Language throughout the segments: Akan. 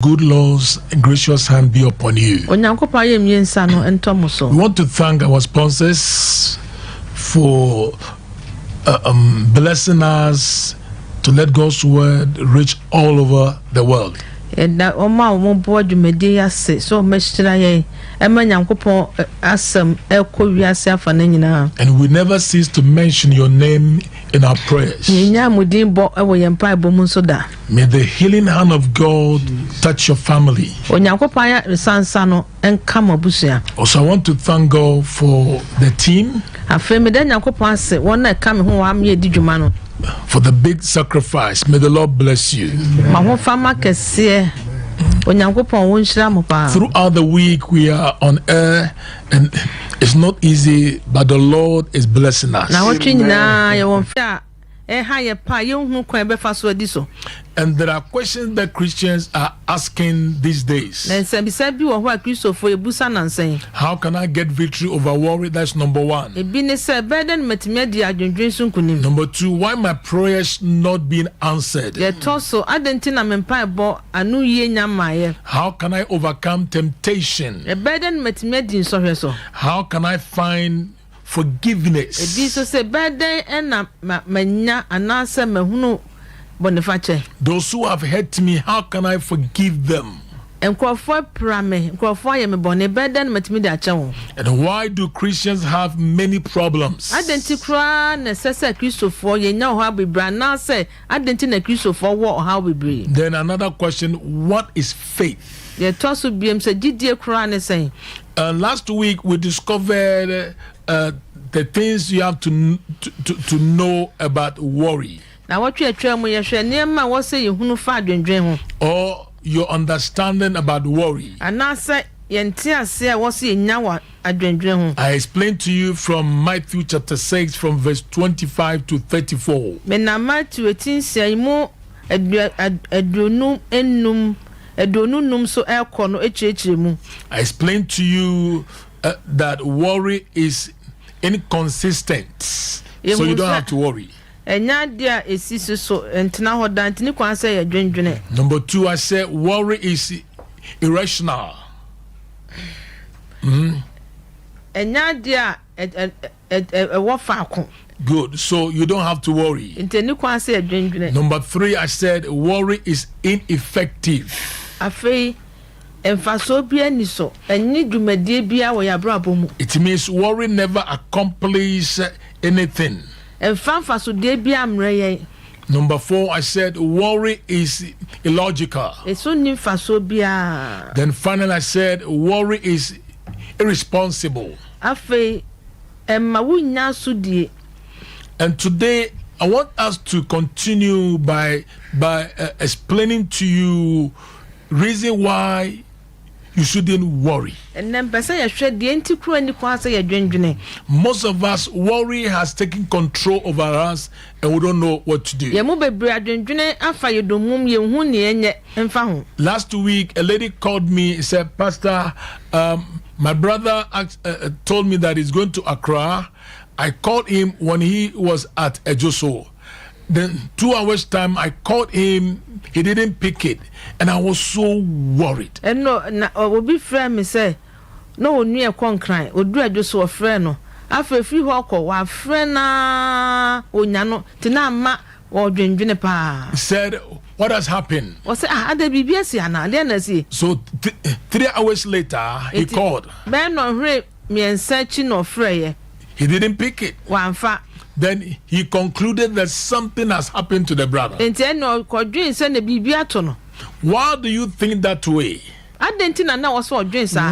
Good Lord's gracious hand be upon you. We want to thank our sponsors for blessing us to let God's word reach all over the world. And we never cease to mention your name in our prayers. May the healing hand of God touch your family. Also, I want to thank God for the team, for the big sacrifice. May the Lord bless you. Throughout the week we are on air and it's not easy, but the Lord is blessing us. And there are questions that Christians are asking these days. How can I get victory over worry? That's number one. Number two, why my prayers not being answered? How can I overcome temptation? How can I find forgiveness? Those who have hurt me, how can I forgive them? And why do Christians have many problems? Then another question, what is faith? Last week we discovered the things you have to know about worry. Or your understanding about worry. I explained to you from Matthew chapter 6 from verse 25 to 34. I explained to you that worry is inconsistent, so you don't have to worry. Number two, I said worry is irrational. Good, so you don't have to worry. Number three, I said worry is ineffective. It means worry never accomplishes anything. Number four, I said worry is illogical. Then finally I said worry is irresponsible. And today I want us to continue by explaining to you reason why you shouldn't worry. Most of us, worry has taken control over us and we don't know what to do. Last week, a lady called me and said, Pastor, my brother told me that he's going to Accra. I called him when he was at Ejoso. Then 2 hours time, I called him. He didn't pick it, and I was so worried. And no, be friend me say, no near concrete. Would do just so a friend. No, after a few walk or friend na onyano tinama or pa. He said, what has happened? Was the BBS and then I see. So 3 hours later, he called. Ben no rape me and searching of Frey. He didn't pick it. One fact. Then he concluded that something has happened to the brother. Why do you think that way?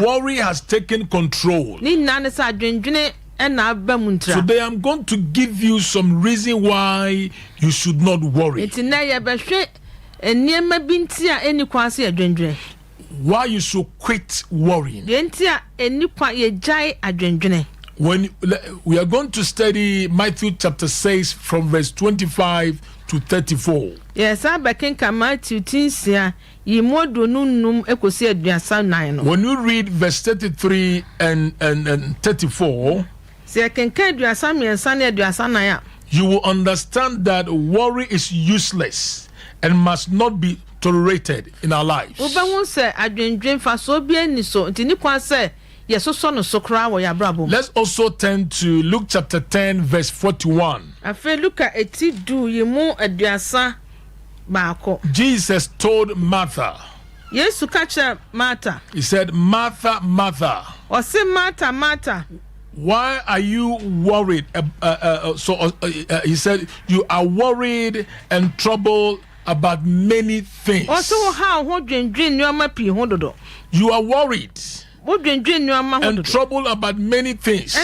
Worry has taken control. Today I'm going to give you some reason why you should not worry. Why you should quit worrying. When we are going to study Matthew chapter 6 from verse 25 to 34. Yes, I can Matthew Tinsia. When you read verse 33 and 34, you will understand that worry is useless and must not be tolerated in our lives. Let's also turn to Luke chapter 10 verse 41. Jesus told Martha. He said, Martha, Martha. Martha. Why are you worried? He said, you are worried and troubled about many things. You are worried and troubled about many things.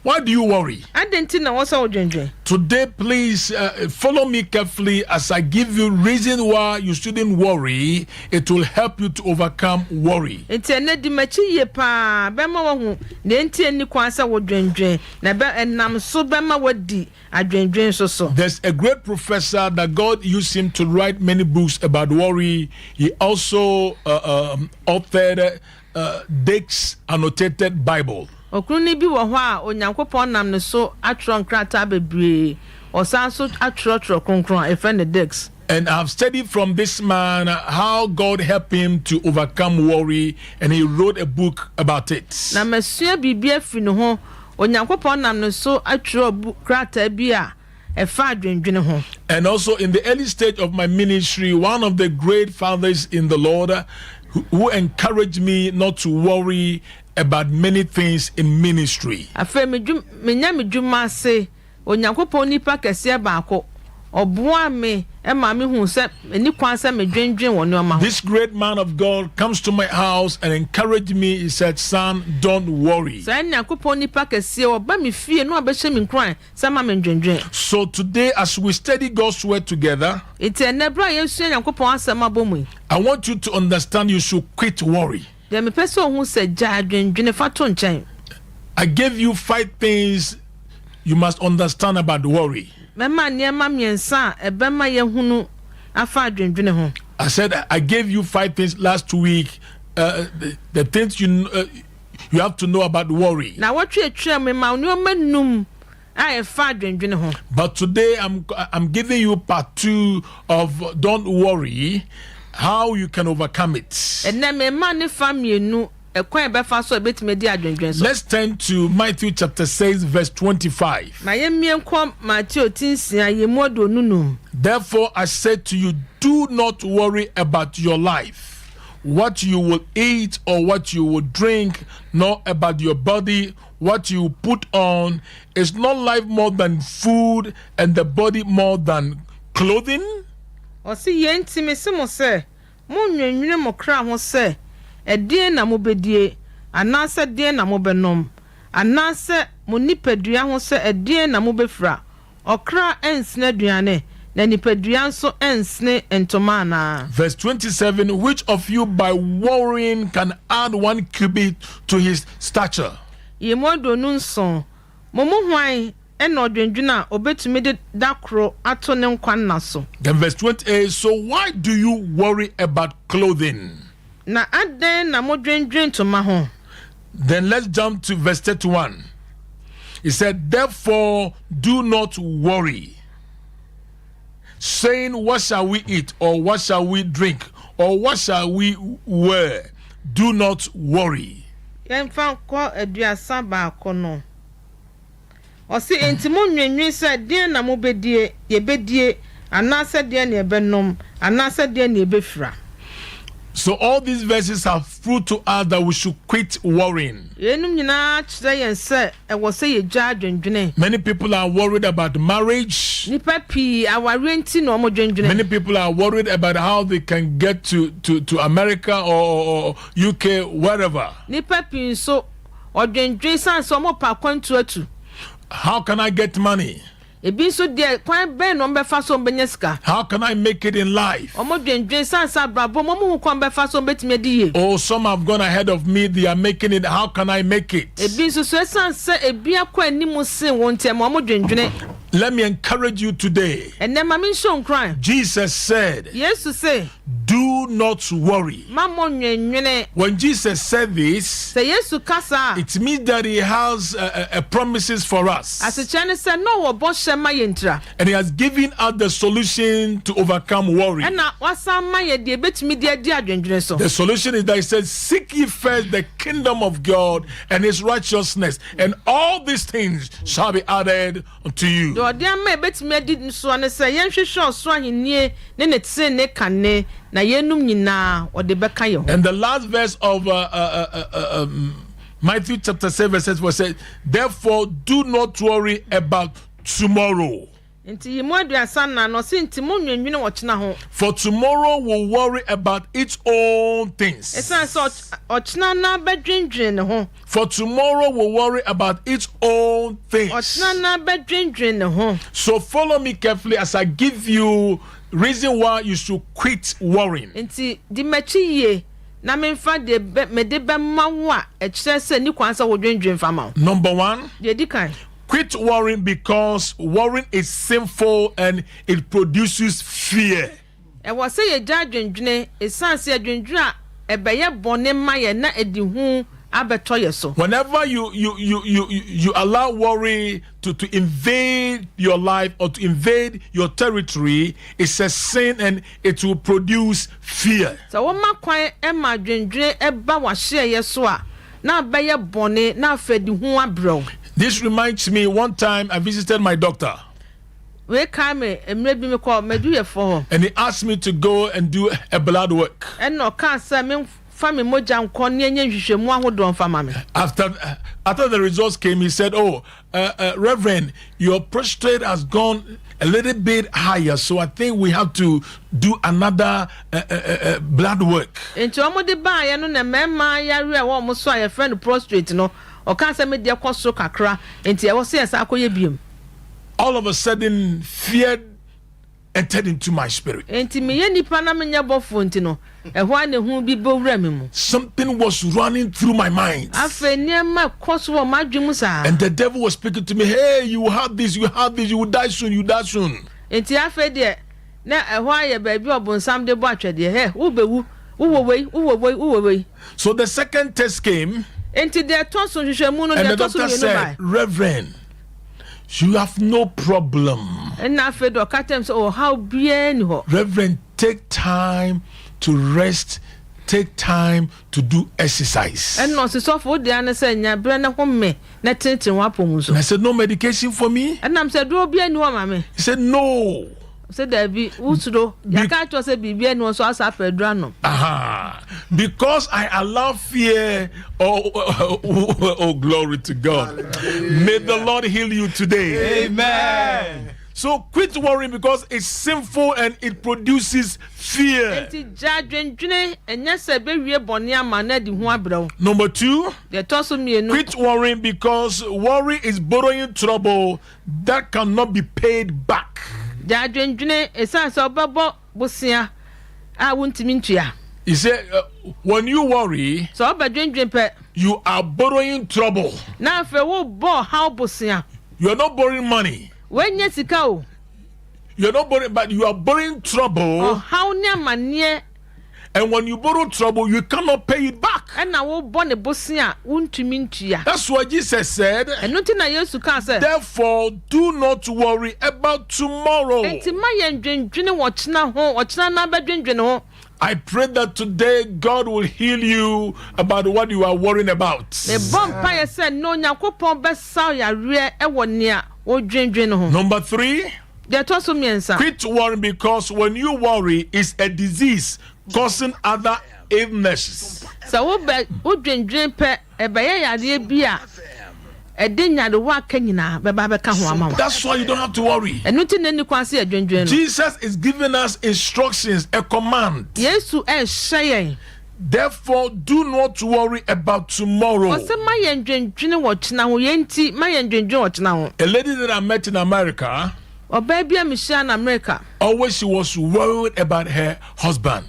Why do you worry? Today, please follow me carefully as I give you reason why you shouldn't worry. It will help you to overcome worry. There's a great professor that God used him to write many books about worry. He also authored Dake's annotated Bible. And I've studied from this man how God helped him to overcome worry, and he wrote a book about it. And also in the early stage of my ministry, one of the great fathers in the Lord who encouraged me not to worry about many things in ministry. This great man of God comes to my house and encouraged me. He said, son, don't worry. So today, as we study God's word together, I want you to understand you should quit worry. I gave you 5 things you must understand about worry. I said I gave you 5 things last week. The things you have to know about worry. But today I'm giving you part 2 of don't worry, how you can overcome it. Let's turn to Matthew chapter 6 verse 25. Therefore I said to you, do not worry about your life, what you will eat or what you will drink, nor about your body, what you put on. Is not life more than food, and the body more than clothing? Edien na mobedie anase dien na mobenom anase monipadua ho se edien na mobefra okra ensne aduane na nipadua nso ensne entoma. Verse 27, which of you by worrying can add 1 cubit to his stature? Yemodo nunson momo hwan eno dwendwuna obetumi de dakro ato ne nkwan na so. Then verse 28, so why do you worry about clothing? Na aden na modwendwen to ma ho. Then let's jump to verse 31. He said, therefore do not worry, saying, what shall we eat, or what shall we drink, or what shall we wear? Do not worry. Yemfa ko aduasa ba ko no. O se entimo nwenwen se den na mobedie ye bedie anase den na ebenom anase den na ebefra. So all these verses have proved to us that we should quit worrying. Many people are worried about marriage. Many people are worried about how they can get to America or UK, wherever. How can I get money? How can I make it in life? Oh, some have gone ahead of me. They are making it. How can I make it? Let me encourage you today. Jesus said, do not worry. When Jesus said this, it means that he has promises for us. And he has given us the solution to overcome worry. The solution is that he says, seek ye first the kingdom of God and his righteousness, and all these things shall be added unto you. And the last verse of Matthew chapter 7 verse 4 says, therefore do not worry about tomorrow. For tomorrow will worry about its own things. For tomorrow will worry about its own things. So follow me carefully as I give you reason why you should quit worrying. Number one, quit worrying because worrying is sinful and it produces fear. Whenever you allow worry to invade your life or to invade your territory, it's a sin and it will produce fear. This reminds me, one time I visited my doctor. And he asked me to go and do a blood work. After the results came, he said, Reverend, your prostate has gone a little bit higher, so I think we have to do another blood work. All of a sudden, fear entered into my spirit. Something was running through my mind. And the devil was speaking to me, hey, you have this, you will die soon, you die soon. So the second test came, and the doctor said, Reverend, you have no problem. Reverend, take time to rest, take time to do exercise. And I said, no medication for me? He said, no. Because I allow fear. Oh, glory to God. May the Lord heal you today. Amen. So quit worrying because it's sinful and it produces fear. Number two, quit worrying because worry is borrowing trouble that cannot be paid back. He said, when you worry, you are borrowing trouble. You are not borrowing money. You're not borrowing, but you are borrowing trouble. And when you borrow trouble, you cannot pay it back. That's why Jesus said, therefore, do not worry about tomorrow. I pray that today God will heal you about what you are worrying about. Number three, quit worrying because when you worry, it's a disease causing other illnesses. That's why you don't have to worry. Jesus is giving us instructions, a command. Therefore, do not worry about tomorrow. A lady that I met in America, always she was worried about her husband.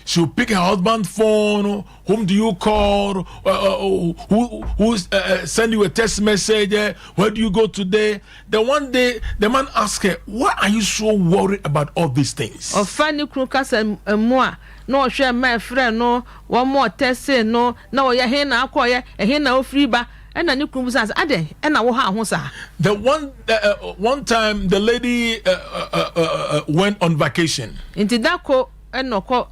she'll pick her husband's phone. Whom do you call? Who send you a text message? Where do you go today? Then one day, the man asked her, why are you so worried about all these things? Funny Krukas and more. No, share my friend, no, one more test, no, no, ya hena, acquire a hena free bar, and a new Krumsas, Ade, and I will have The one time the lady went on vacation. Into that call and no call.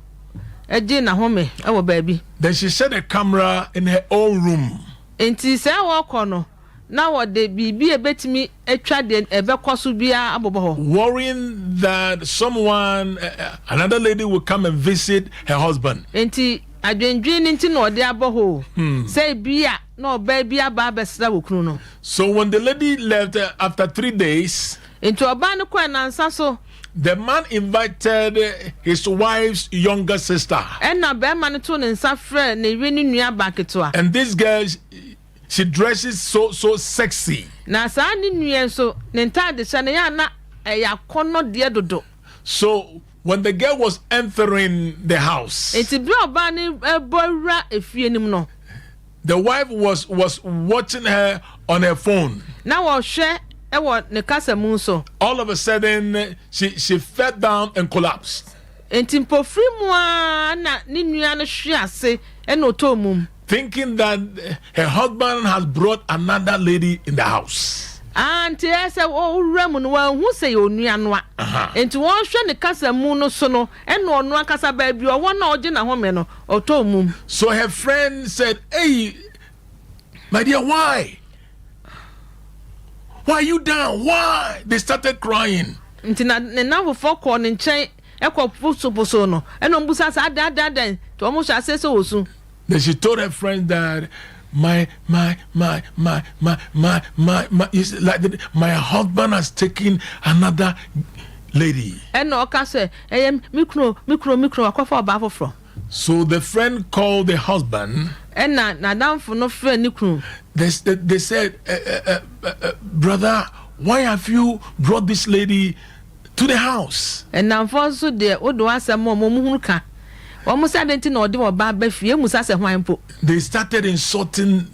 Ejina home, our baby. Then she set a camera in her own room. Enti say walk on. Now what they be a bet me a trad a becosubia abobo. Worrying that someone, another lady will come and visit her husband. Enti I didn't dream into no de aboho. Say bia no baby a barbesla wukruno. So when the lady left after 3 days, into a band and answer so. The man invited his wife's younger sister. And now Bearman and Safra, ne winning near back to her. And this girl, she dresses so sexy. Now, Sandy knew so, Nenta de Sanayana, a yacono dear dodo. So when the girl was entering the house, it's a blue bunny, a boy rat if you know. The wife was watching her on her phone. Now I'll share. All of a sudden, she fell down and collapsed. Thinking that her husband has brought another lady in the house. Auntie, I said, oh, Ramon, well, who say you knew Anwa? And to one shun the Casa Muno Sono, and one Casa baby, or one origin a homeno, or Tomum. So her friend said, hey, my dear, why? Why are you down? Why? They started crying. Now for corn and chain, echo Pusono, and on Busas then to almost say so soon. Then she told her friend that my husband has taken another lady. And no case, I am micro, a cough about from. So the friend called the husband. And now down for no friend, Nickroom. They said, brother, why have you brought this lady to the house? And now for so dear, what do I say more Momuka? Almost I didn't know what Baba Fear Musasa Wampo. They started insulting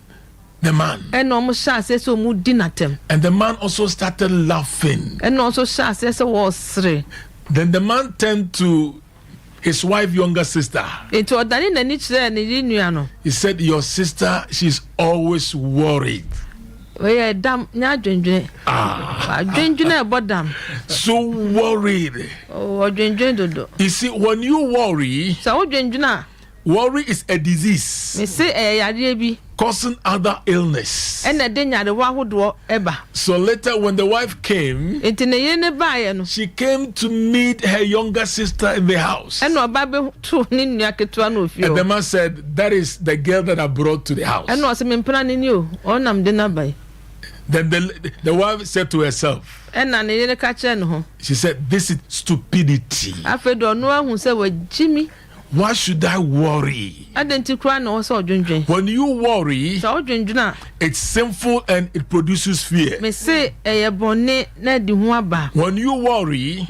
the man. And almost Shah says so mood dinner them. And the man also started laughing. And also Shah says so was three. Then the man turned to his wife's younger sister. Into a Danny and each there and he said, your sister, she's always worried. We are damn now drinking. Drinking about them. So worried. Oh, drinking. You see, when you worry, so drinking. Worry is a disease. Me say a causing other illness. And the dinner the one who do ever. So later when the wife came, she came to meet her younger sister in the house. And no baby too and the man said, that is the girl that I brought to the house. And no some planning you on am dinner by. Then the wife said to herself, and I catch she said, this is stupidity. I fed on no one who said, well, Jimmy. Why should I worry? I didn't cry no so drinking. When you worry, so it's sinful and it produces fear. Me say a bonnet na di huaba. When you worry,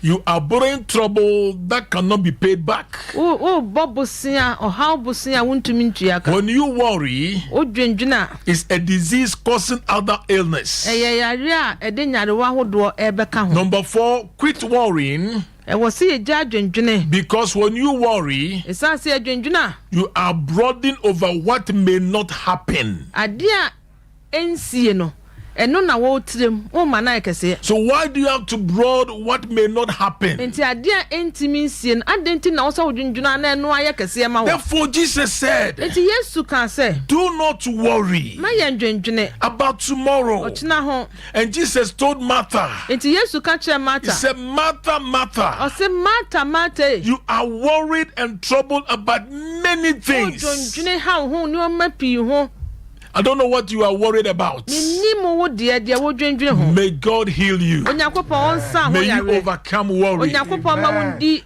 you are borrowing trouble that cannot be paid back. Oh, Bobusia or how Busia want to mean to when you worry, it's a disease causing other illness. Number 4, quit worrying. Because when you worry, you are brooding over what may not happen. So why do you have to brood what may not happen? Therefore Jesus said, do not worry about tomorrow. And Jesus told Martha, he said, Martha, Martha, you are worried and troubled about many things. I don't know what you are worried about. May God heal you. May you overcome worry.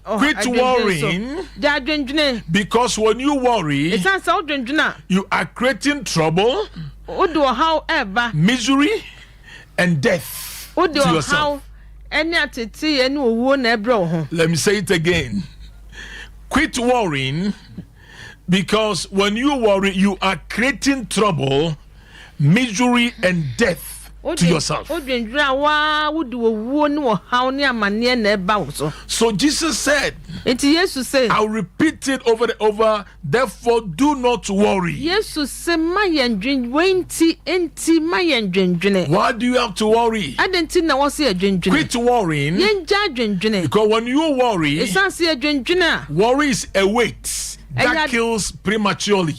Quit worrying. Because when you worry, you are creating trouble, misery, and death to yourself. Let me say it again. Quit worrying, because when you worry, you are creating trouble, misery, and death to yourself. So Jesus said, I'll repeat it over and over, therefore do not worry. Why do you have to worry? Quit worrying, because when you worry, worry is a weight that kills prematurely.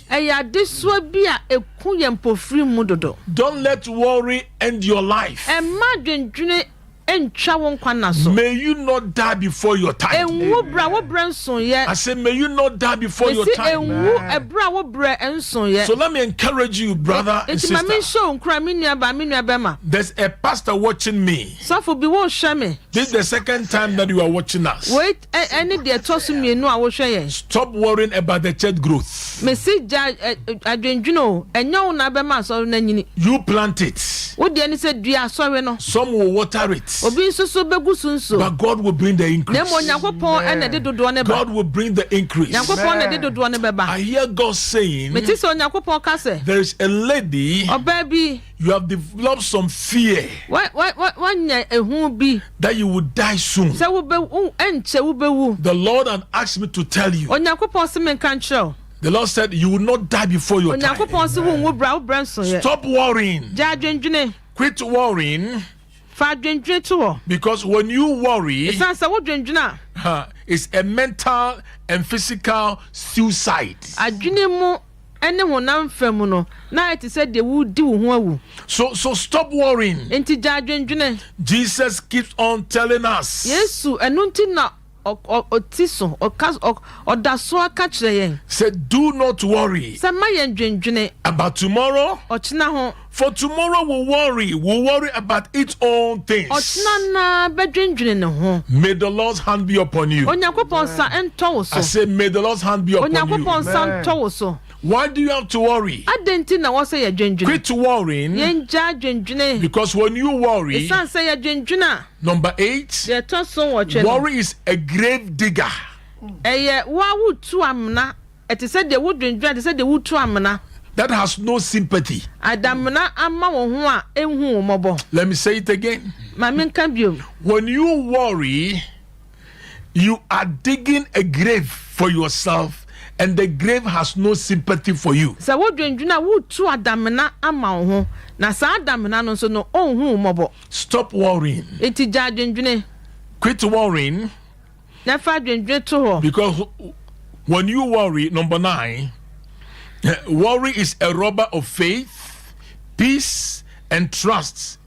Don't let worry end your life. May you not die before your time. I said, may you not die before your time. So let me encourage you, brother and sister. There's a pastor watching me. This is the second time that you are watching us. Stop worrying about the church growth. You plant it. Some will water it. But God will bring the increase. God will bring the increase. I hear God saying, there is a lady, you have developed some fear that you will die soon. The Lord had asked me to tell you. The Lord said you will not die before your time. Stop worrying. Quit worrying. Because when you worry, it's a mental and physical suicide. So stop worrying. Jesus keeps on telling us, said, do not worry about tomorrow, for tomorrow will worry about its own things. May the Lord's hand be upon you. I say, may the Lord's hand be upon you. Why do you have to worry? Quit worrying, because when you worry, number 8, worry is a grave digger. That has no sympathy. Let me say it again. When you worry, you are digging a grave for yourself, and the grave has no sympathy for you. Stop worrying. Quit worrying. Because when you worry, number 9, worry is a robber of faith, peace, and trust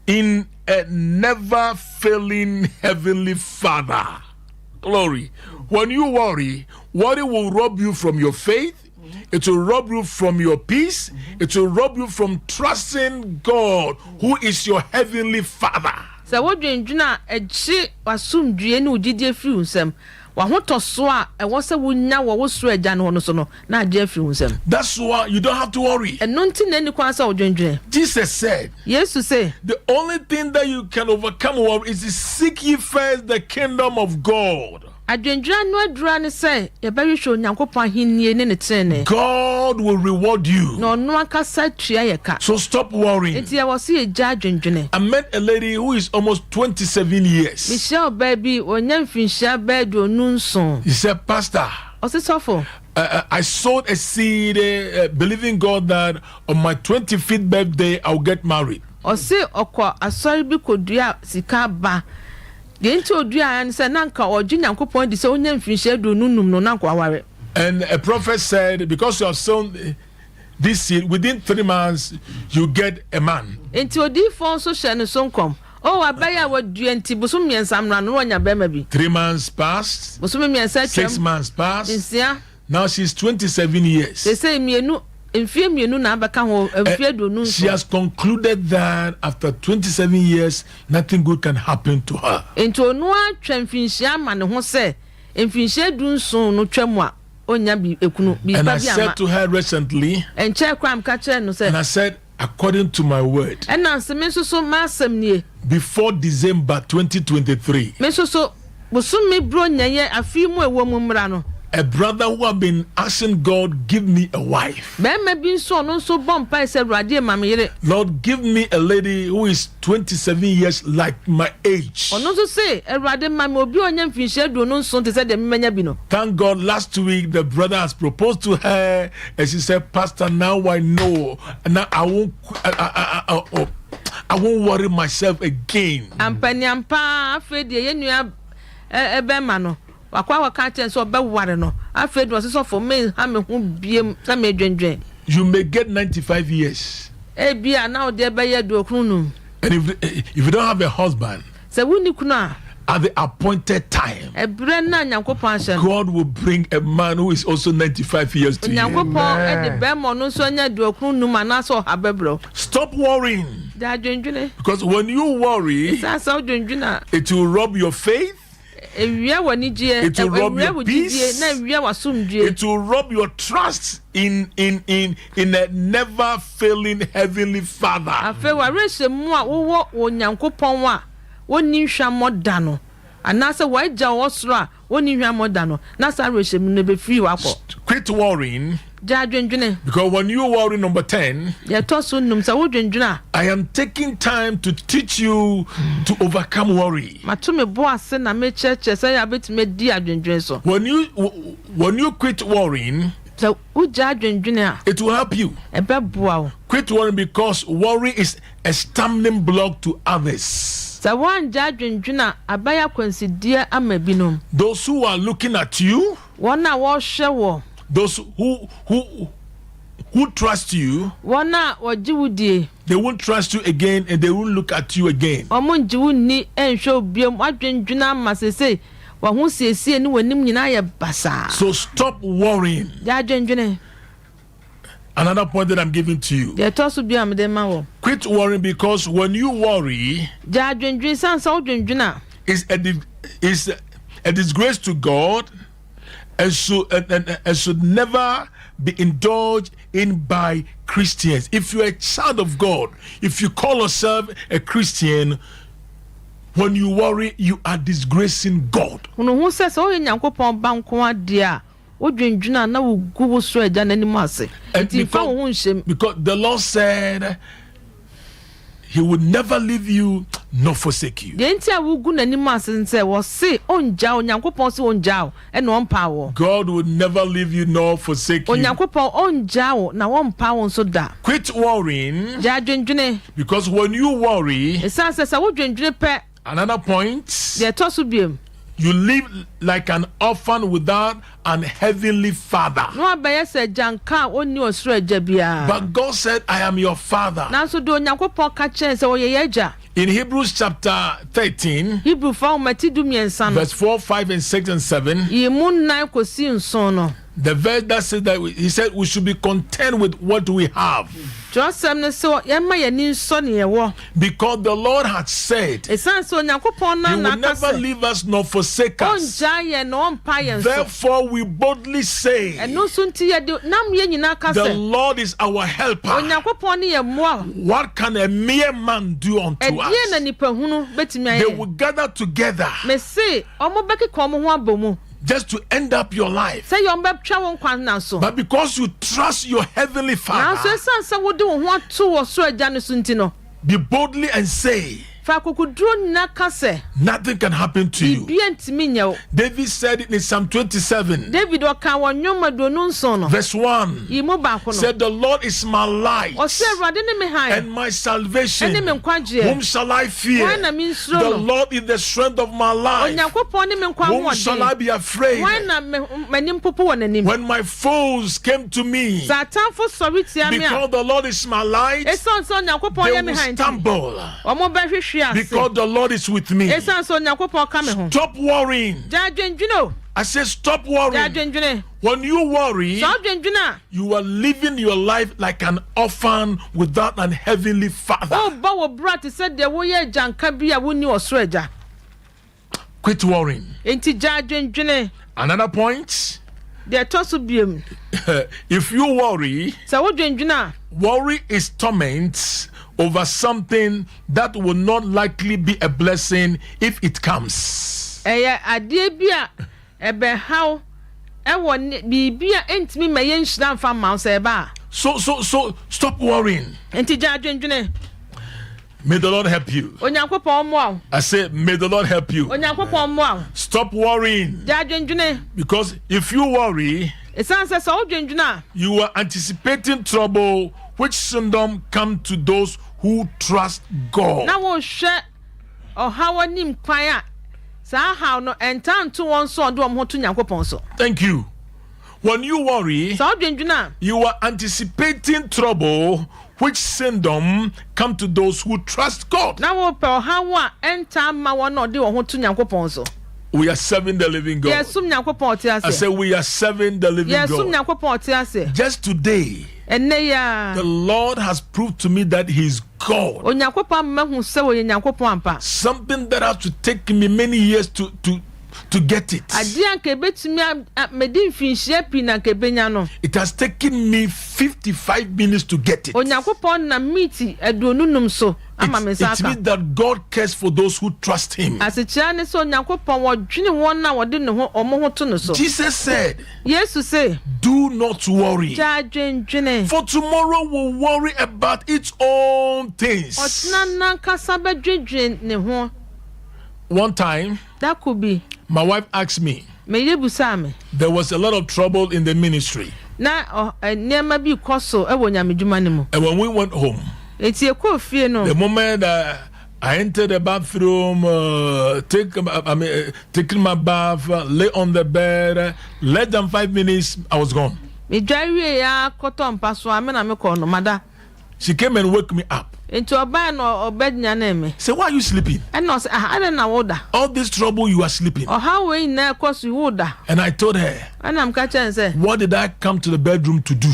in a never-failing heavenly Father. Glory. When you worry will rob you from your faith. It will rob you from your peace. It will rob you from trusting God, who is your heavenly Father. That's why you don't have to worry. Jesus said, the only thing that you can overcome worry is to seek ye first the kingdom of God. God will reward you. So stop worrying. I met a lady who is almost 27 years. He said, Pastor, I sowed a seed believing God that on my 25th birthday I'll get married. And a prophet said, because you have sown this seed, within 3 months you get a man. 3 months passed, 6 months passed. Now she's 27 years. She has concluded that after 27 years, nothing good can happen to her. And I said to her recently, and I said, according to my word, before December 2023, a brother who have been asking God, give me a wife. Lord, give me a lady who is 27 years like my age. Thank God last week the brother has proposed to her and she said, Pastor, now I know. Now I won't worry myself again. You may get 95 years. And if you don't have a husband, at the appointed time, God will bring a man who is also 95 years to you. Stop worrying. Because when you worry, it will rob your faith. It will rob your peace. It will rob your trust in a never failing heavenly Father. Quit worrying. Because when you worry, number 10, I am taking time to teach you to overcome worry. When you quit worrying, it will help you. Quit worrying because worry is a stumbling block to others. Those who are looking at you, those who trust you, they won't trust you again and they won't look at you again. So stop worrying. Another point that I'm giving to you. Quit worrying because when you worry, it's a disgrace to God and should never be indulged in by Christians. If you're a child of God, if you call yourself a Christian, when you worry, you are disgracing God. Because the Lord said He would never leave you nor forsake you. God would never leave you nor forsake you. Quit worrying, because when you worry, another point, you live like an orphan without an heavenly Father. But God said, I am your Father. In Hebrews chapter 13, verse 4, 5, and 6, and 7, the verse that says that He said we should be content with what we have. Because the Lord had said He will never leave us nor forsake us. Therefore we boldly say, the Lord is our helper. What can a mere man do unto us? They will gather together just to end up your life. But because you trust your heavenly Father, be boldly and say, nothing can happen to you. David said it in Psalm 27, verse 1, said, the Lord is my light and my salvation. Whom shall I fear? The Lord is the strength of my life. Whom shall I be afraid? When my foes came to me, because the Lord is my light, they will stumble. Because the Lord is with me. Stop worrying. I say stop worrying. When you worry, you are living your life like an orphan without an heavenly Father. Quit worrying. Another point. If you worry, worry is torment over something that will not likely be a blessing if it comes. bibia entimi maye nhira mfa ma so eba. So stop worrying. Enti jadwendwene. May the Lord help you. Onyankopon mo. I say, may the Lord help you. Onyankopon mo. Stop worrying. Jadwendwene. Because if you worry, you are anticipating trouble, which syndrome come to those who trust God. Now share or how nim kwaya. Sa how no entan to one so do am to Nyankopon so. Thank you. When you worry, you are anticipating trouble, which syndrome come to those who trust God. Now how entan ma one no de wo to Nyankopon so. We are serving the living God. Yes, I said we are serving the living God. Just today, the Lord has proved to me that He is God. Something that has to take me many years to get it. It has taken me 55 minutes to get it. It means that God cares for those who trust Him. Jesus said, do not worry, for tomorrow will worry about its own things. One time, that could be, my wife asked me, there was a lot of trouble in the ministry. And when we went home, the moment I entered the bathroom, taking my bath, lay on the bed, less than 5 minutes, I was gone. She came and woke me up. Say, why are you sleeping? All this trouble, you are sleeping. And I told her, what did I come to the bedroom to do?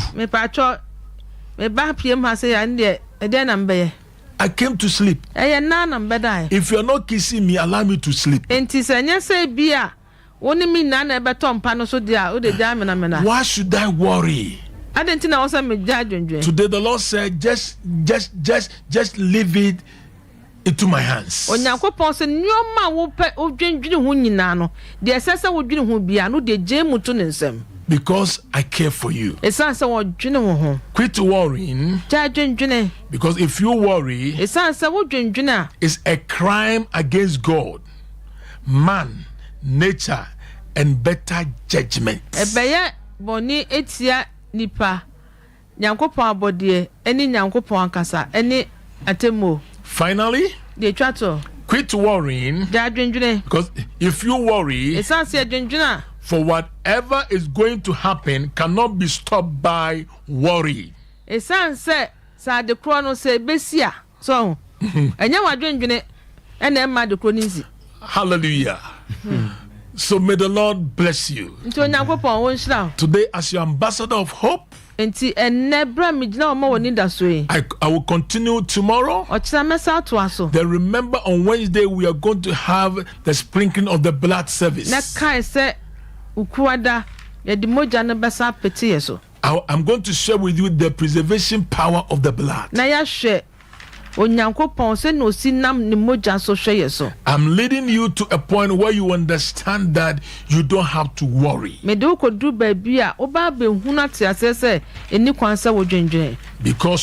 I came to sleep. If you are not kissing me, allow me to sleep. Why should I worry? Today the Lord said, just leave it into my hands. Because I care for you. Quit worrying. Because if you worry, it's a crime against God, man, nature, and better judgment. Finally, quit worrying. Because if you worry, for whatever is going to happen cannot be stopped by worry. Hallelujah. So may the Lord bless you. Today, as your ambassador of hope, I will continue tomorrow. Then remember, on Wednesday we are going to have the sprinkling of the blood service. I'm going to share with you the preservation power of the blood. I'm leading you to a point where you understand that you don't have to worry. Because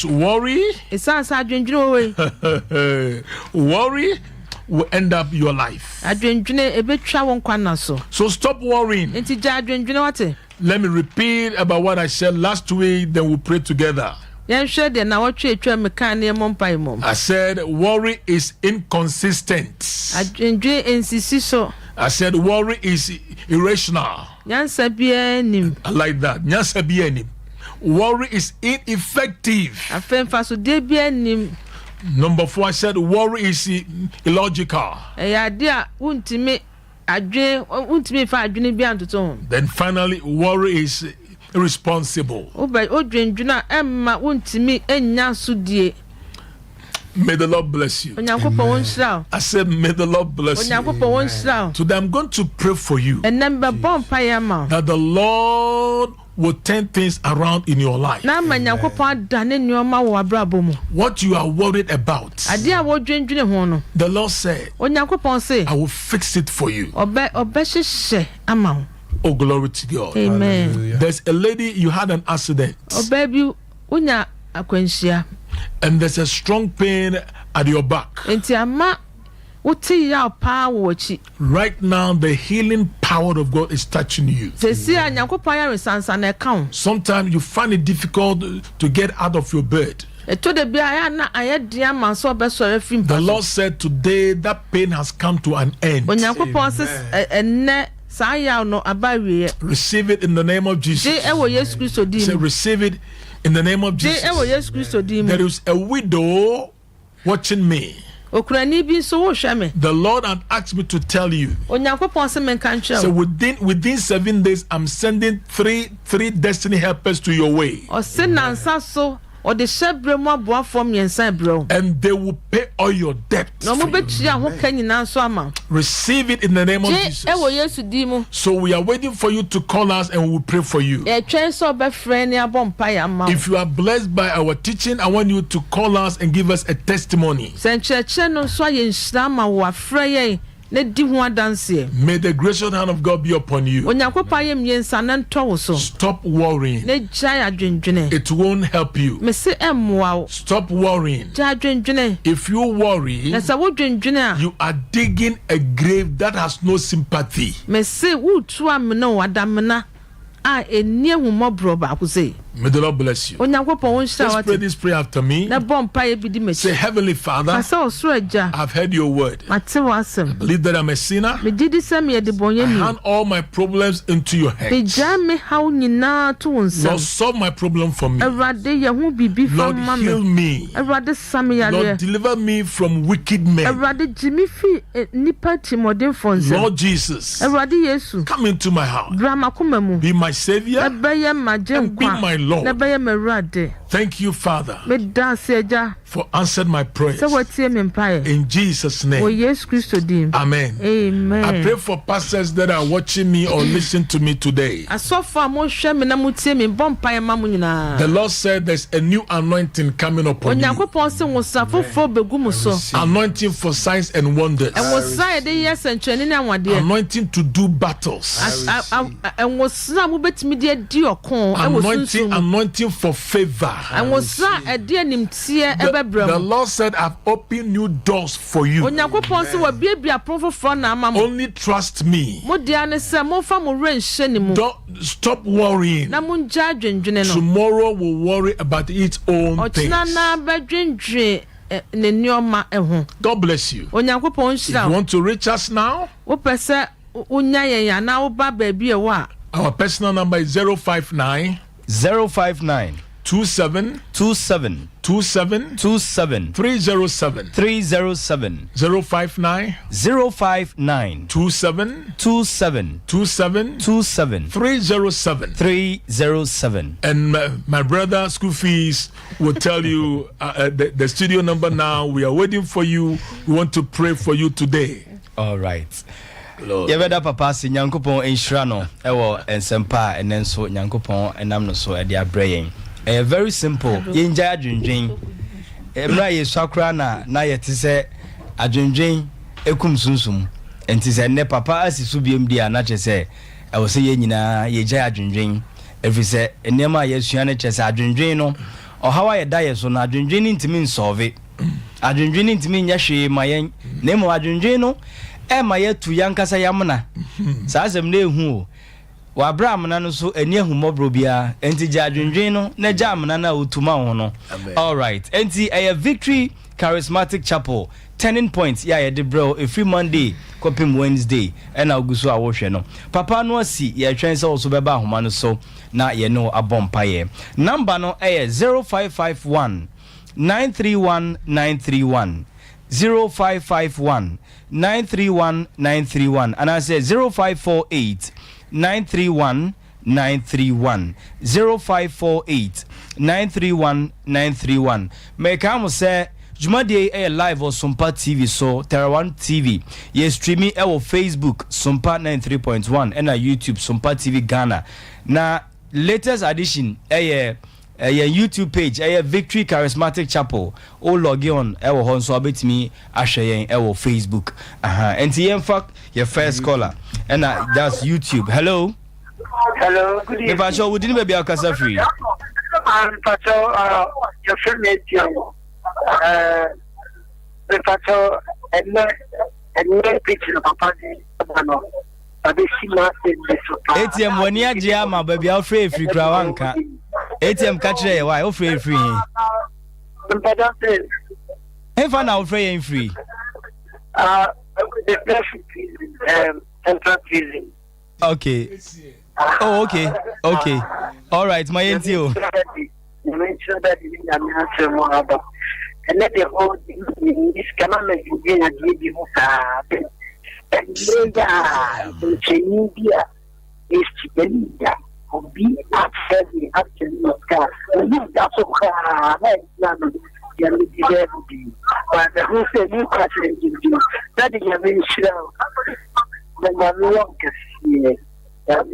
worry will end up your life. So stop worrying. Let me repeat about what I said last week, then we'll pray together. I said worry is inconsistent. I said worry is irrational. I like that. Worry is ineffective. Number 4, I said worry is illogical. Then finally, worry is irresponsible. May the Lord bless you. I said, may the Lord bless you. Today I'm going to pray for you that the Lord will turn things around in your life. What you are worried about, the Lord said, I will fix it for you. Oh, glory to God. Amen. Hallelujah. There's a lady, you had an accident. Oh, baby, unya akwensia. And there's a strong pain at your back. Enti ama uti ya pa wochi. Right now, the healing power of God is touching you. Sesi a Nyankopon ya resansa na account. Sometimes you find it difficult to get out of your bed. Eto de bia ya na ayedia manso obesore fim. The Lord said today that pain has come to an end. Onyankopon se enne saya no abawie. Receive it in the name of Jesus. Je ewo Yesu Kristo di. Say, receive it in the name of Je Jesus. ewo Yesu Kristo di. There is a widow watching me. Okurani bi so wo hwe me. The Lord had asked me to tell you. Onyankopon se men kan So within 7 days, I'm sending three destiny helpers to your way. O se nansa so o de shebre mu aboafo miensa ebro. And they will pay all your debts. No mo betia ho kan nyina so ama. Receive it in the name of Je Jesus. ewo Yesu di mu. So we are waiting for you to call us and we will pray for you. E twen so be frɛ ne abompa ya ma. If you are blessed by our teaching, I want you to call us and give us a testimony. Sencheche no so ye nhyira ma wo afrɛ ye ne di ho adanse. May the gracious hand of God be upon you. Onyankopon ye miensa na ntɔ wo so. Stop worrying. Ne gya adwendwene. It won't help you. Me se emmoa wo. Stop worrying. Gya adwendwene. If you worry, Na sa wo dwendwene a you are digging a grave that has no sympathy. me se wo tu amena wo adamena a eni ehumobro ba ko se. May the Lord bless you. Onyankopon wo nhyira Let's pray wo. this prayer after me. Na bompa ye bi di me. Say, Heavenly Father, Asa osoro agya. I've heard your word. Mate wo asem. Believe that I'm a sinner. Me gidi se me de I bonye mi. hand all my problems into your Me hands. gya me haw nyina to wo Lord, nsam. solve my problem for me. Awurade ye ho bibi fa Lord, ma heal me. me. Awurade sam Lord, yare. deliver me from wicked men. Awurade jimi fi nipa timodin nsam. Lord Jesus, Awurade Yesu. come into my heart. Drama kuma mu. Be my savior. Ebeye maje And be my Lord. Na beye merade. Thank you, Father, Me dance agya. for answered my prayers. Se watie me mpae. In Jesus' O name, Yesu Kristo dim. amen. Amen. I pray for pastors that are watching me or listening to me today. Asofo a mo hwe me na mo tie me bɔ mpae ma mo nyinaa. The Lord said there's a new anointing coming upon you. Onyankopɔn se wosa fofo begu mu so. Anointing for signs and wonders. Enwosa de yes ntwene ne anwade. Anointing to do battles. Enwosa mo betimi de adi okon. Anointing for favor. Enwosa de animtie The ebebram. Lord said, I've opened new doors for you. Onyankopɔn se wa biabia profoforo na ama mo. Only trust me. Mo dia ne se mo fa mo renhye ne mu. Don't stop worrying. Na mo ngja adwendwene no. Tomorrow will worry about its own things. Ochina na badwendwe ne nneoma eho. God bless you. Onyankopɔn If you hyira. want to reach us now, Wo pese unya yen na wo ba ba bi e wo a. our personal number is 059 059 27 27 27 27 307 307 059 059 27 27 27 27 307. 307. And my brother school fees will tell you the studio number now. We are waiting for you. We want to pray for you today. All right. Yɛbɛda papa se nyankopɔn nhyira no ɛwɔ nsɛmpa a ɛnɛ nso nyankopɔn ɛnam no so ɛde abrɛ yɛn. Ɛyɛ very simple. Yɛngya adwendwen. Mmra Yesu akora na yɛte sɛ adwendwen ekum sunsum. Enti sɛ ne papa asi so biem di a na kyɛ sɛ ɛwɔ sɛ yɛn nyinaa yɛgya adwendwen. Ɛfiri sɛ nneɛma a yɛsua no kyɛ sɛ adwendwen no ɔhaw a yɛda yɛ so na adwendwen no ntumi nsɔɔve. Adwendwen no ntumi nyɛ hwee ma yɛn. Na mmom adwendwen no ma yɛtu yankasa yamna saa asɛm na ehu o wabra amna no so ani ahumɔbro bia enti gya adwendwen no na gya amna na otuma ho no. All right, enti Victory Charismatic Chapel Turning Point ya yɛde brɛ every Monday kopim Wednesday ɛna oguso a wohwɛ no papa no asi yɛtwɛn sɛ also bɛba ahoma no so na yɛ no abɔmpaeɛ number no 0551 931 931 0551 931 931 and I say 0548 931 931 0548 931 931. Make I say Jumadi a live or Sompa TV so Terra1 TV. Yes, streaming our Facebook Sompa 93.1 and our YouTube Sompa TV Ghana. Now latest addition a YouTube page Victory Charismatic Chapel o log on ewo hon so abetimi ahwe Facebook and in fact your first caller and that's YouTube. Hello. Hello, good evening. Mepacho, we didn't be a casa free. Pacho, your friend is young. Pacho, and no picture of Papa. ATM when ya jama baby I'll free krawanka. ATM catch why I'll free. If I now free. The prison, central prison. Okay. Oh, okay. Okay. All right, my NTO. You mentioned that you answer more about. And let the whole this commandment you give you and India is Chibelia who be actually car. That's but the who said you catch it. That is a very slow. When you want to see it, that is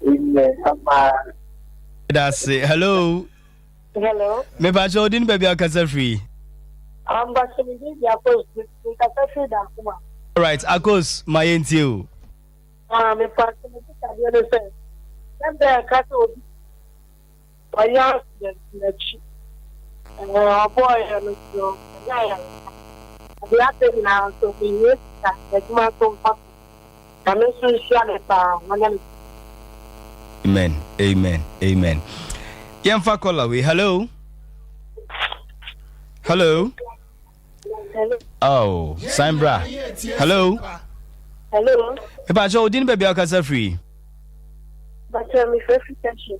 in Sompa. That's it. Hello. Hello. Me Pacho didn't baby casa free. But All right, Akos, my NTO. Me personally, I understand. And the castle. I asked the chief. Boy, and so. The acting now, so we use that my comfort. I'm not so sure. Amen. Amen. Amen. Yamfa Kolawi, hello. Hello. Hello. Oh, Sambra. Hello. Hello. Pacho didn't baby casa free. But me first attention.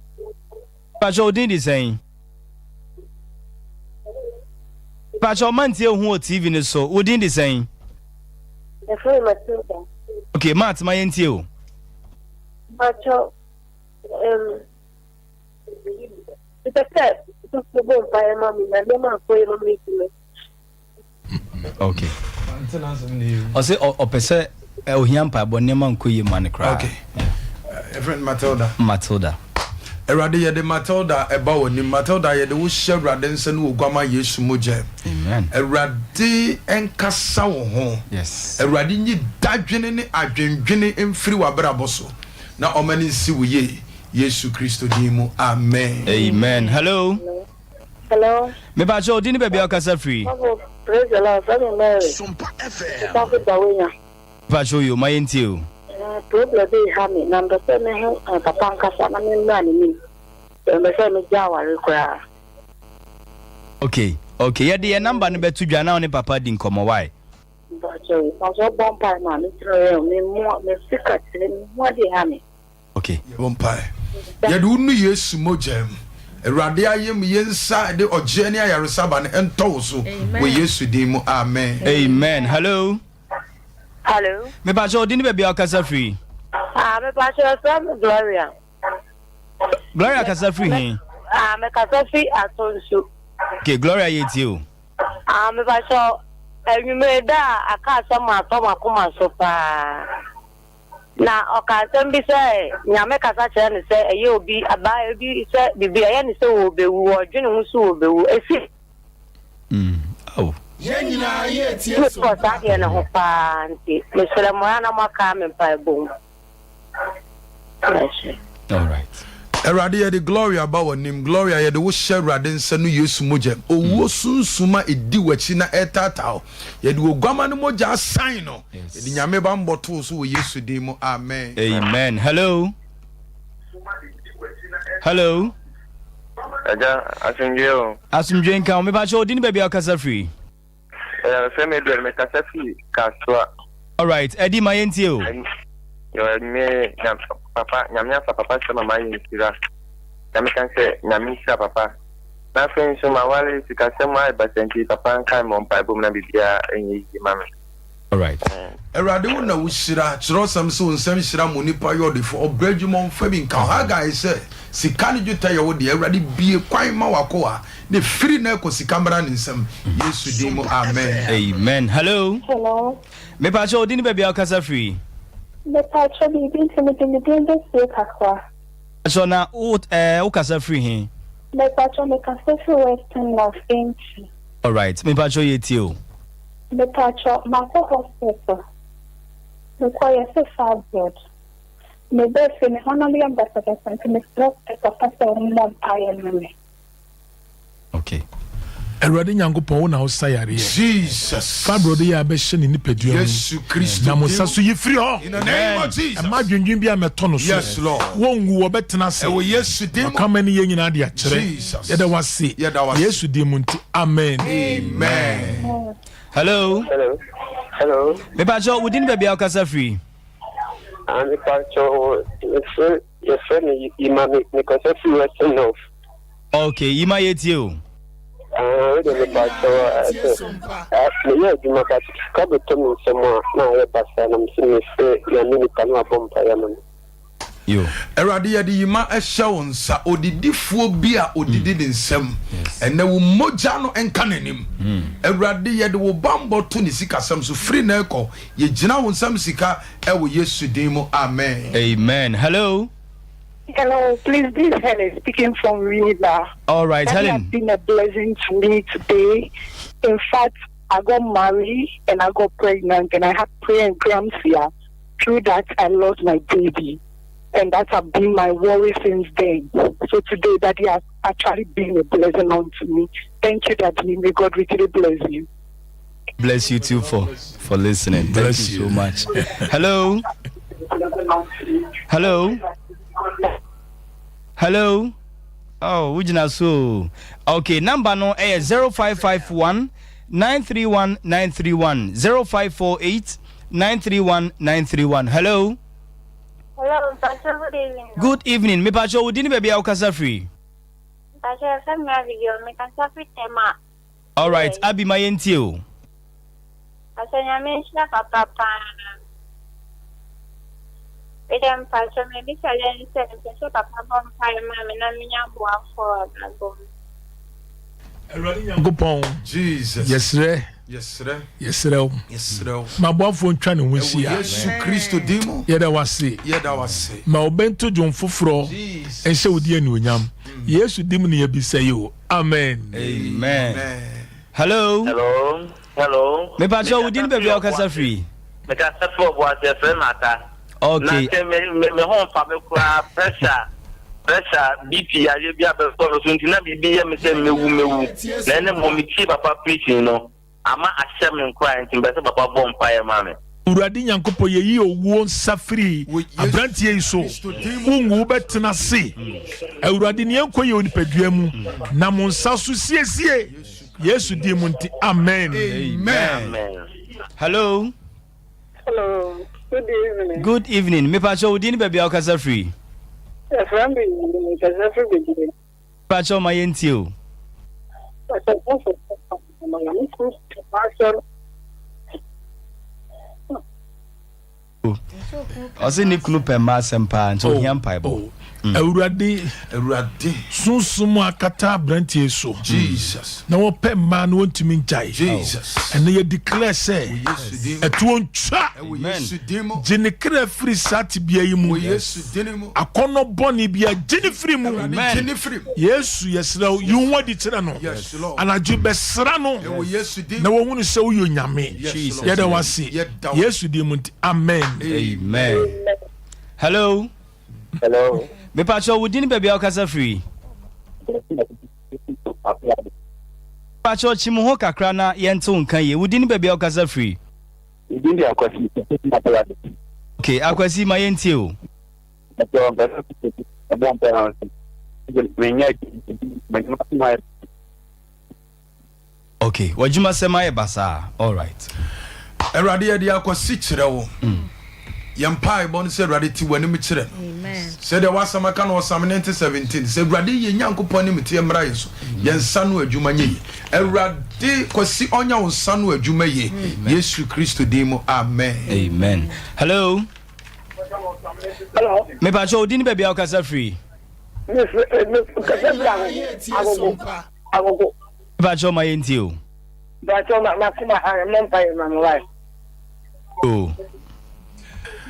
Pacho didn't the same. Pacho Mantio who TV is so wouldn't the same. The frame Matilda. Okay, Matt, my NTO. But it's a step. It's a bomb by a mommy, and the man for your mommy. Okay. I say, or pese, Ohiampa, Bonema, Kuyi Manicra. Okay. Friend Matilda. Matilda. Erade ye de Matilda eba ni Matilda ye de wo hye Erade nse no ogwama Yesu moje. Amen. Erade enkasa wo ho. Yes. Erade nyi dadwene ne adwendwene emfiri wa brabo na omani si wo ye Yesu Kristo dimu. Amen. Amen. Hello. Hello. Me Pacho didn't baby casa free. Praise the Lord. I'm Mary. Sompa FM. Pacho you, my NTO. Problem be hami number 7 papa nkasa na me nani ni me say me jawa rekura. Okay. Okay, yeah the number no betu dwa na one papa di nkomo why? But so bompa na me tro me sika tire me mo de hami. Okay, bompa. Ya du nu Yesu mojem. Erade ayem yensa de oje ne ayaresaba ne ento so we Yesu dimu. Amen. Amen. Hello. Hello. Me Pacho didn't baby casa free. Me Pacho from Gloria. Gloria casa free he. Me casa free atonsu. Okay, Gloria yet you. Me Pacho you made that aka sama kuma so pa. Na okasem bi say nyame kasa kire ne say eye obi aba obi say bibi eye ne say obewu odwene hu so obewu esi. Oh. Yenina ye tie So that ye na ho pa nti mesere mo na maka me pa bom. All right. Erade ye de Gloria ba wonim Gloria ye de wo hye Erade nse no Yesu mojem owo sunsuma edi wachi na etataw ye de ogwama no moja asan no ye de nyame ba mboto so wo Yesu din mu. Amen. Amen. Hello. Hello. Aja asunjeo. Asumdwen kan me Pacho didn't baby casa free. Femi do me kasa fi kaswa. All right, Eddie my NTO. Yo me papa nyamnya papa sama mai nsira. Nyame kan se nyame nsira papa. Na fen so ma wale sikase mai basenti papa kan mo mpa bom na bibia enyi mame. All right. Erade wo na wo hira kiro sam so nsam hira mo nipa yodefo obradwumon fa bi nka ha guys say sika ne dweta ye wo de Erade bie kwan ma wako a ne firi na ko sika mara ne nsam Yesu din mu. Amen. Amen. Hello. Hello. Me Pacho didn't baby casa free. Me Pacho bi bi se me de de kakwa. So na o casa free he. Me Pacho me kasa fi Western of Entry. All right. Me Pacho yet you. Me Pacho ma ko hospital. Me ko ye se fabred. Me best me honali ambassador and me stress a pastor mom I Okay. Awurade nyankopɔn wo na wo sa yare Jesus. Fabro de ya be hye ne nipadua mu Yes, Christ. na mo sa so yefiri hɔ In the name of Jesus. ma dwendwen bi a meto no so Yes, Lord. wongu wo betena se Oh, yes, demo. kama ne nyina de akyerɛ Jesus. yɛda wase Yɛda wase. Yesu di mu nti amen Amen. Hello. Hello. Me pa cho within baby akasa free. I'm the pastor. Your friend, you might make because of you were enough. Okay, you might yet you. The pastor, yeah, you might come to me somewhere. Now, I'm saying, you're really coming up on Parliament. Yo. Eradi ya di yima ehya wo nsa odidifuo bi a odidi de nsam ene wo mogya no enka nanim Eradi ya de wo bambo to ne sika sam so free na ekọ ye gina wo nsam sika e wo Yesu din mu amen. Amen. Hello. Hello, please, this is Helen speaking from Riva. All right, That Helen. has been a blessing to me today. In fact, I got married and I got pregnant and I had preeclampsia. Through that, I lost my baby. And that has been my worry since then. So today, Daddy has actually been a blessing unto me. Thank you, Daddy. May God richly bless you. Bless you too for listening. Bless Thank you you. so much. Hello. Hello. Hello. Oh, Ujina so. Okay, number no 0551 931 931 0548 931 931. Hello. Hello, Pastor. Good evening. Good evening. Me pacho udini baby akasa free. Pastor, send me a video. Me can suffer tema. All right, Abi Mayentio. Pastor, you mentioned papa. Then Pastor, maybe challenge said, papa bomb fire, mammy, and me a boy for a bomb. Awurade nyankopɔn Jesus. yɛsrɛ Yes, sir. yɛsrɛ Yes, sir. ma boafo ntwa ne ho hyia Yesu Kristo dimo. yɛda wase Yeda wase. ma wobɛnto dwom foforɔ Jesus. ɛnhyɛ wo di anuonyam Yesu dim ne yɛbisa yi o amen Amen. Amen. Hello. Hello. Me pacho udini baby akasa free. Make a step for what your friend matter. Okay. Me home for me pressure. BP ya ye bia be for so ntina bibi ye me se mewu na ene mo mi ti papa preaching no ama ahyɛ me nkwa ntin be se papa bɔ mpa ye ma me Awurade nyankopɔn yɛyi owuo nsa firi aberanteɛ yi so wongu wobɛtena se Awurade ne yɛnkɔ yɛ onipadua mu na mo nsa so siesie Yesu di mu nti amen Amen. Hello. Hello. Good evening. Good evening. Me pacho udini baby akasa free. Yes, I'm being a free. Pacho Mayentio. Ose ni kunu pe ma sempa nso hia mpaibo. Awurade Eradi. sunsum akata aberanteɛ so Jesus. na wɔpɛ mmaa no wɔntumi ngyae Jesus. ɛnɛ yɛ declare sɛ Yesu dimo. ɛtoɔ ntwa Ewo Yesu dimo. gye ne kra firi saa tebea yi mu Wo Yesu dimo. akɔnnɔ bɔne bia gye ne firi mu Amen. Free. Yesu yɛsrɛ wo yi wo adi kyerɛ no Yes, Lord. anadwo bɛsra no Ewo Yesu na dimo. wɔhu no sɛ woyɛ onyame Yes, Lord. yɛda wase Yɛda wo- Yesu din mu nti amen Amen. Hello. hello Me pacho udini baby akasa free. Pacho chimu ho kakra na yento nkan ye. Udini baby akasa free. idindi akwasi Okay, akwasi Mayentio. Okay, wajuma sema ye basa. All right. Eradi ya di akwasi kyerɛ wo. Yempa ibon se Eradi ti wani mi kyerɛ. Amen. Said there was some kind of some 1917. Said Eradi ye nyankopɔn ni meti emra yeso. Yensa no adwuma nye. Eradi kwasi onya wo nsa no adwuma ye. Yesu Kristo din mu amen. Amen. Hello. Hello. Me pacho udini baby akasa free. Miss Agogo. Me pacho Mayentio. But I remember my wife. Oh.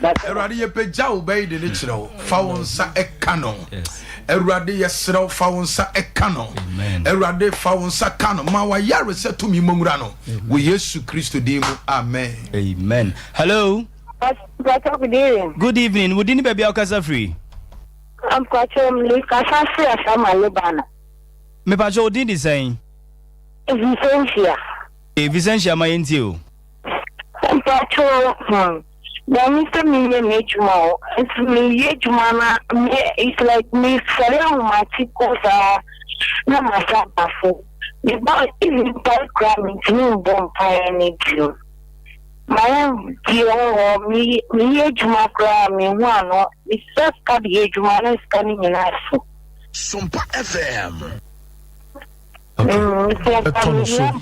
Eradi ye peja wo bai de ne kyerɛ wo. Fa wo nsa ɛka no. Yes. Eradi ye serɛ wo fa wo nsa ɛka no. Amen. Eradi fa wo nsa ka no. Ma wa yare sɛ tumi mmɔwura no. Wo Yesu Kristo din mu amen. Amen. Hello. Good evening. Good evening. Would you be Okasa free? I'm Pacho Kasa free as I'm a Libana. Me Pacho did the same. Vicentia. Vicentia, my intio. I'm Pacho. Then Mr. Million H. It's me, Jumana. It's like me, Sarah, my chicos. No, my son, the boy is cramming to me, bonfire need you. My dear, me, Jumacra, me one, it's just got the age one is coming in us. Sompa FM.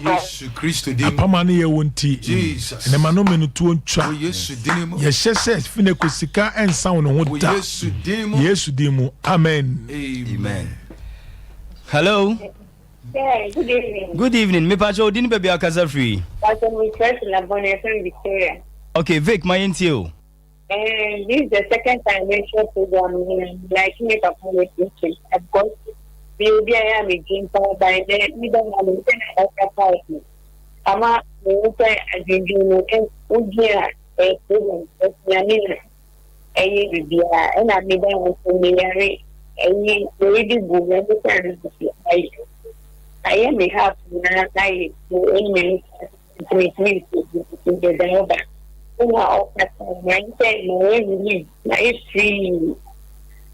Yesu Kristo dim. Apamani ye wonti. Jesus. Ne mano menu tu ontwa. Yesu dim. Ye hyese fine kosika ensa wo no ho da. Yesu dim. Yesu dim. Amen. Amen. Hello. Yeah, good evening. Good evening. Me Pacho didn't be Okasa free. Pastor, we first in Labone from Victoria. Okay, Vic, my intio. And this is the second time we show program like me to follow this. Of course, we will be a meeting by the middle of the party. Ama, we will say, as you do, and Ugia, a student, a Yanina, a year, and I made them with me, a lady who never I am a half now. I do any minutes to get the over. Now, I say, no, I free.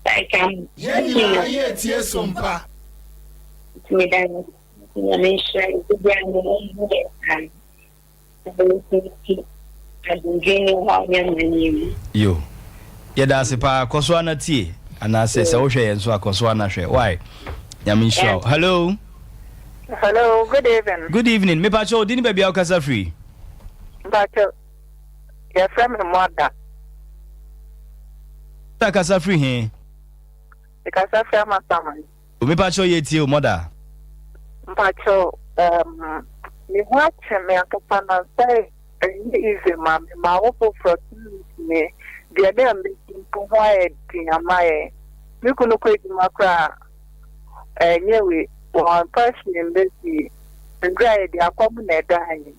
I can. Yes, Sompa. To me, then, to be I've been gaining how young than you. Yo. Yada pa Koswana tea. And I say, so and so Koswana share. Why? Yamin Shaw. Hello. Hello, good evening. Good evening. Me Pacho didn't be Okasa free. But your friend mother, Okasa free here. because I feel my family. Me Pacho yeti mother. But you watch me, I can say, easy, mammy, my awful for me. The other I'm making quiet in a my. You could look at my cry. Anyway, one person in this, and grade, they are coming at dying.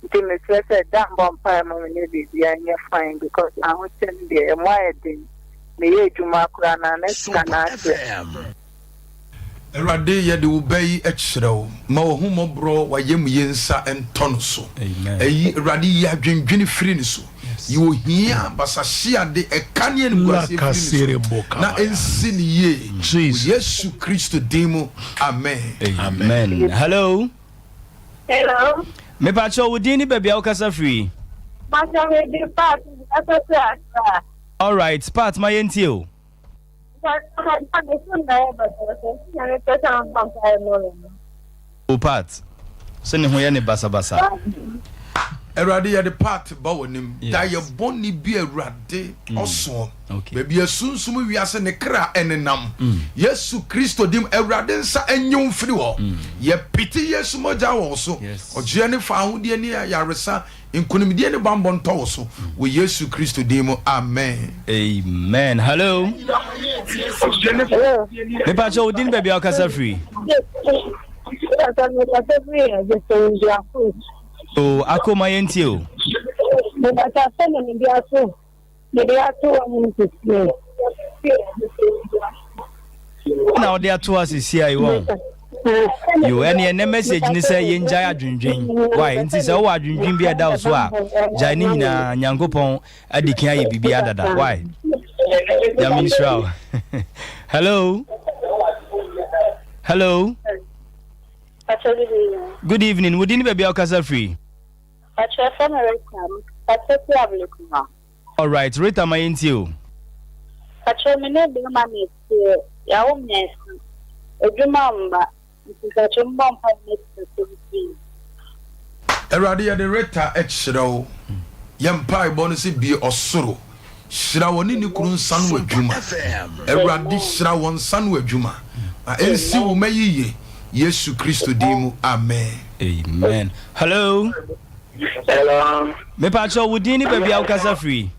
Until it's said, that vampire, and you're fine because I was telling you, and why didn't me to my crown and next can I Erade ye de obey echrew ma wo humo bro wa yem yensa enton so eyi erade ye adwendwene firi ni so ye ohia basahia de ekane ne kwase firi na ensi ni ye Yesu Kristo demo amen Amen. Hello. Hello. Me Pacho wudini baby Okasa free. All right, part my NTO. O part. Send him here basa basa. Erade ye de part ba wonim da ye boni bi erade oso baby asunsumu wiase ne kra enenam Yesu Kristo dim erade nsa enyum firi ho ye piti Yesu moja wo so oje ne fa ahode ne yaresa nkunimdie ne bambo nto so we Yesu Kristo dim amen Amen. Hello. Me Pacho wudini baby Okasa free. So ako my NTO. Now there are two us here you want. You any message ni say yenja adwendwen. Why? Nti say wo adwendwen bi ada so a ja ni nyina Nyankopon adikan aye bibia dada. Why? Yamin Shrow. Hello. Hello. Good evening. Would you be Okasa free? All right, Rita my NTO. Erade ye de reta echrew yempa bonus bi osoro shira woni ni kuru nsan wo adwuma Erade shira won nsan wo adwuma ensi wo mayiye Yesu Kristo dimu amen Amen. Hello. Hello. Me Pacho wudini baby Okasa free.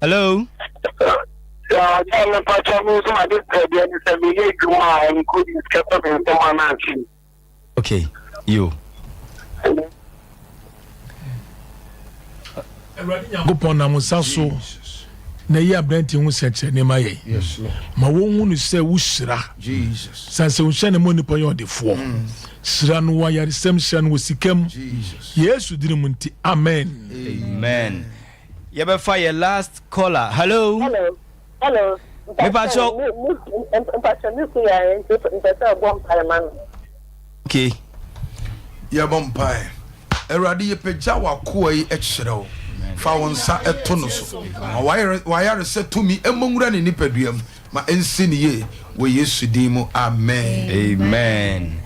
Hello. Okay, you. Nyankopɔn na musa so na yi abrante hu seche ne ma ye ma wo hu no se wo hyira Jesus sanse wo hye ne mo nipa ye odefo hyira no wa yare sem hyira no wo sikam Yesu diri mu nti amen amen ye be fa your last caller hello me pacho okay ya bompai erade ye pagya wa koa yi e kyerɛw fa wonsa eto no so wayare se tumi emongura ne nipaduam ma ensi ne ye wo Yesu din mu amen amen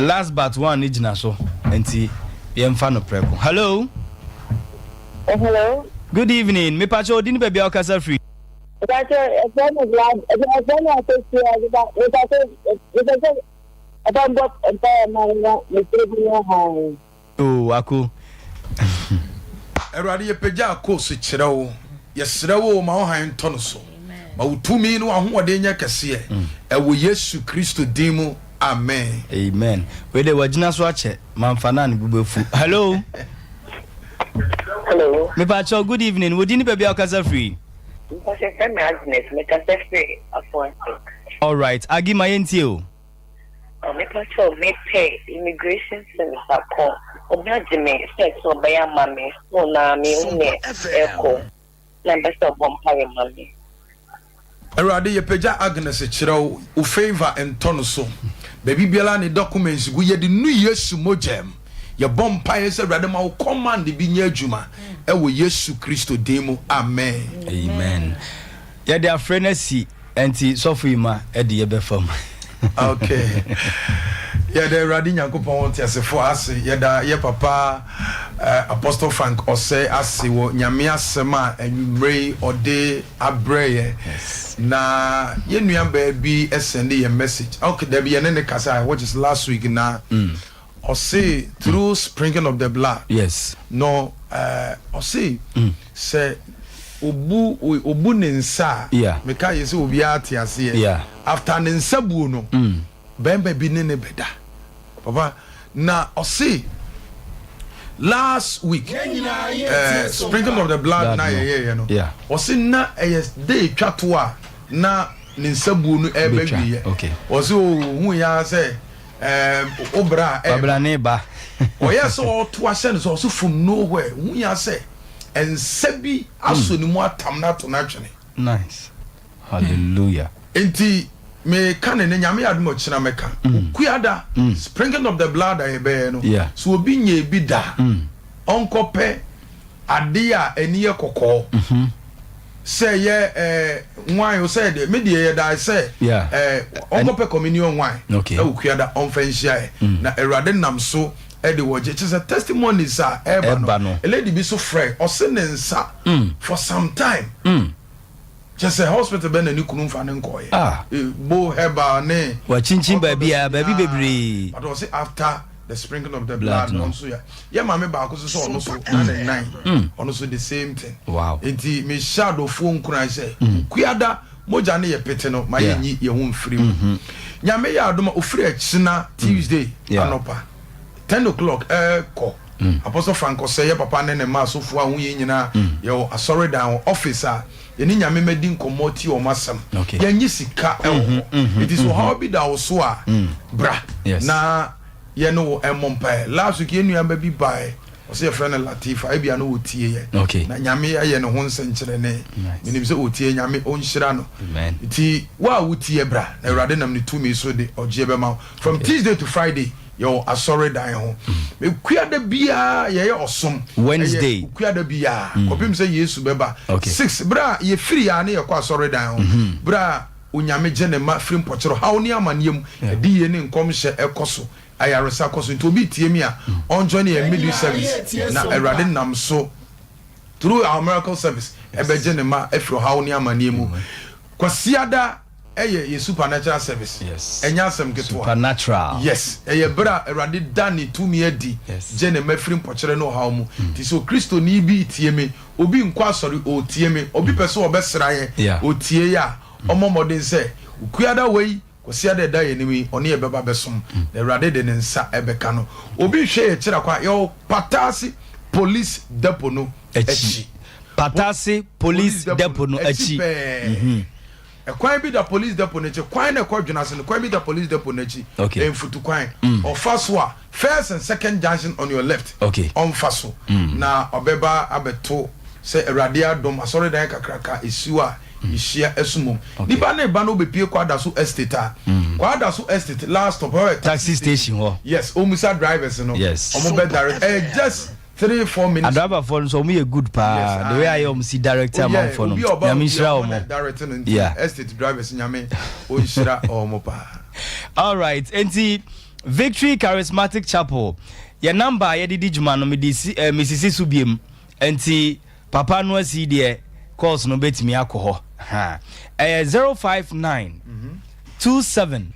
last but one igina so enti ye mfa no preko hello good evening me pacho odini baby okasa free oh ako erade ye pagya ko so kyerɛw ye srɛwo ma wo han to no so ma wutumi no ahoɔden nya kɛse ɛwo Yesu Kristo din mu amen amen we de wagina so ache mamfana ne bubefu hello me pacho good evening wodini baby okasa free all right agi my ntio me pacho me pay immigration service akọ obiajime sex obaya mame so na me une eko na best bompare mame erade ye pagya Agnes kyerɛw o favor entono so baby biala ne documents gu ye de nu Yesu mojem ye bompae se erade ma wo command bi nya adwuma ɛwo Yesu Kristo din mu amen amen ye de afrenesi enti sofima e de ye befam okay yeah the erade Nyankopɔn won tiasefo ase ye da ye papa Apostle Frank ose ase wo nyame asem a anwumrei ode abreye na ye nua ba bi send ye message okay there be ne kasa which is last week na ose through sprinkling of the blood yes no ose say obu ne nsa me ka yesi obi atiase yeah after ne nsa bu no bemba bi ne beda papa na ose last week sprinkling of the blood na ye no yeah ose na day twato a na ne nsa bu no ebe wie okay ose hu ya say obra ne ba oya so to ahye no so from nowhere hu ya say ensabi aso ni mu atam na to na twene nice hallelujah enti me kan ne nyame adom china meka kuada sprinkling of the blood ayebe no so obi nya bi da onkope ade a eni ye kokko say ye wine o say de me de ye da say onkope communion wine e kuada onfanhia na erade nam so e de woje it is a testimony sir eba no a lady be so free o se ne nsa for some time just a hospital ben ni kunu fa ne nkoye bo heba ne wa chinchin baby bebre but was after the sprinkling of the blood no so ya ma me ba ko so ono so 9 ono so the same thing wow enti me shadow fo nkura say kuada moja ne ye pete no ma ye nyi ye hu mfiri nyame ya adoma ofiri achina Tuesday anopa 10 o'clock ko Apostle Frank say papa ne ma sofo ahu ye nyina ye asori down officer ye ni nyame medi nkomoti o masam ye nyi sika it is how be da so a bra na ye no emompa last week ye nua ba bi bai o say friend Latifa e bia no otie ye na nyame ye ne ho nsenkyere ne menim se otie nyame onhyira no ti wa wotie bra na urade nam ne tumi so de ogie be ma from Tuesday to Friday yo asori dan ho me kuada bia ye osom Wednesday kuada bia kopim se Yesu beba 6 bra ye free ya ne ye kwa asori dan ho bra onyame gene ma free mpochero hawo ne amaniem di ye ne nkomhye ekoso ayaresa koso nti obi tie mi a on join ye middle service na erade nam so through our miracle service ebe gene ma efro hawo ne amaniem kwasiada ye supernatural service enya asem ketwa supernatural yes ye bra erade dani tumi adi gene mafiri mpochere no hawo mu ti so Kristo ni bi tie me obi nkwa asori o tie me obi pese obesra ye o tie ya omomodin se ukuada wei kwasiada da ye nimi oni ye beba besom erade de nsa ebeka no obi hwe ye kira kwa yo patasi police depot no echi Patase police depot no echi a kwan bi da police depot no echi kwan na kwa dwena se no kwan bi da police depot no echi emfutu kwan or faswa first and second junction on your left on faso na obeba abeto se eradia dom asore dan kakraka esiwa ishia esumum nipa na ba no be pie kwada so estate kwada so estate last stop taxi station ho yes omusa drivers no omo be direct just 3-4 minutes adaba for so me a good pa the way I am see director man for no nyamishira omo director no estate drivers nyame onshira omo pa. All right, enti Victory Charismatic Chapel your number ye didi juma no me di Mrs. Subiem enti papa no asi de course no betimi akoho ha 059 27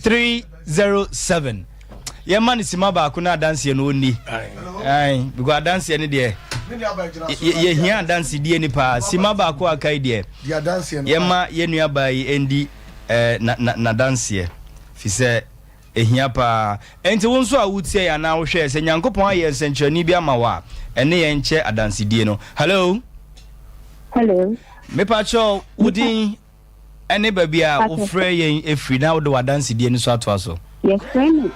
307 ye man sima ba ko na dance no ni ai because dance ne de ye hia dance die ni pa sima ba ko akai de ye ma ye nua ba yi endi na dance ye fi se ehia pa enti won so awutie ya na wo hwe se nyankopon aye nsenchani bi ama wa ene ye nche adanse die no. Hello me pa cho udin ene ba bia wo frɛ ye efri na wo do adanse die ni so ato aso yes friend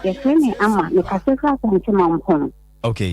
ama me ka se ka sanche mampon. Okay.